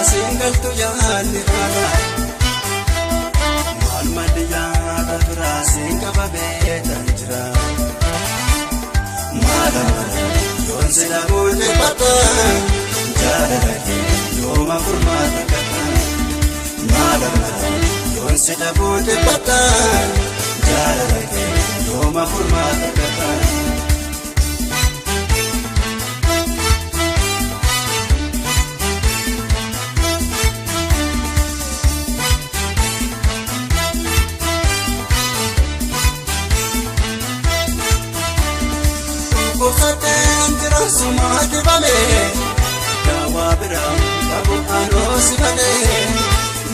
single to Yanni Malmadia Rasinga Babeta Madama don't say the wood butter Jaraki Yoma Kurmata Madama don't say the wood butter Jaraki Yoma Kurmata Satendra sumati bame Dawabra babu anos bane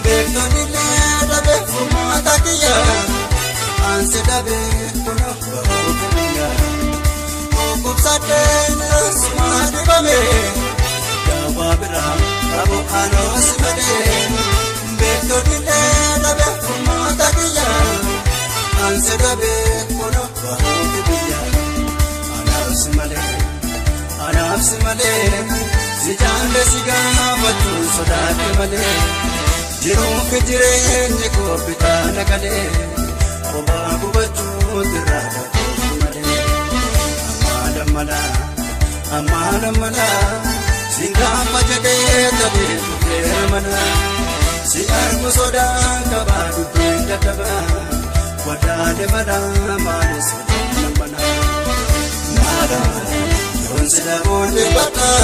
Bekto dile dabe fumata kiya Anse dabe kono babu kiya Kukup satendra sumati bame Dawabra babu anos bane Bekto dile dabe fumata kiya Anse dabe kono babu kiya Anafs male, zijande sigana batu sodat male, jirum ke jirenge ko pitana kale, oba bu batu dirada male, amala mala, singa majade tabe mana, si armu sodan kabadu pinda taba, wadade mana male sodan mana. Don't say the word butter,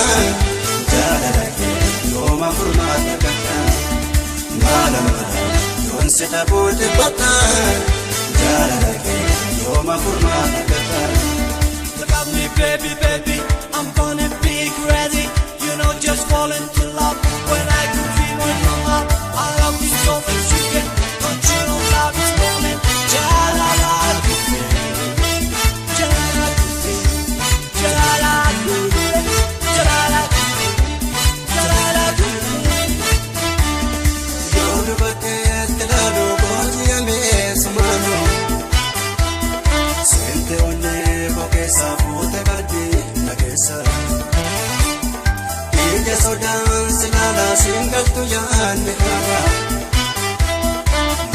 Jaraki, Yoma Kurmata Kata. Madama, don't say the word butter, Jaraki, Yoma Kurmata Kata. Look at me, baby, baby, I'm gonna be crazy. You know, just fall into love when I can feel when you're up. I love you so much, you can control love is falling. Single to Yanni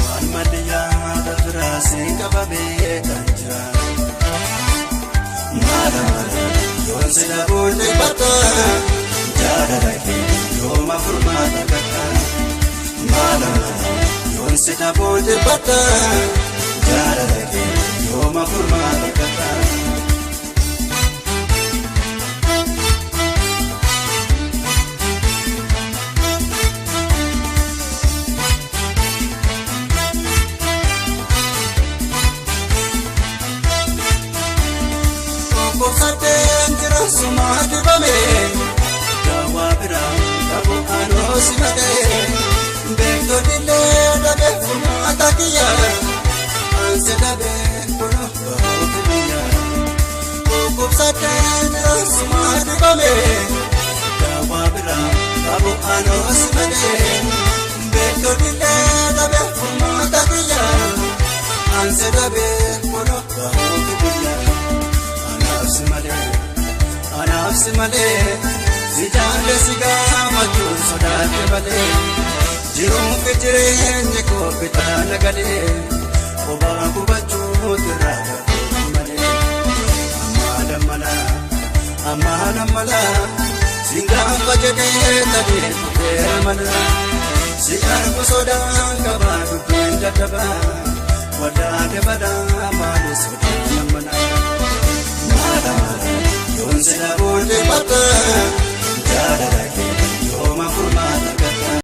Malmadia Rasinga Babeta Madama don't say the wood butter Jaraki Yoma Kurmata Kata Madama don't say the wood butter Jaraki Yoma Kurmata Kata Satendra sumati bame Dawabra babu anos bane Bekto dile dabe fumata kiya Anse dabe kono babu kiya Kukup satendra sumati bame Dawabra babu anos bane Bekto dile dabe fumata kiya Anse dabe kono babu kiya Anafs male, zijande sigana matu sodat male, jirum ke jirenge ko pitana gale, oba ku bachu dirada male, amala mala, singa bajade tabe mana, siar ku sodan kabadu pinda taba, wadade bada male sodan mana. Don't say the word butter, Jaraki, Yoma Kurmata.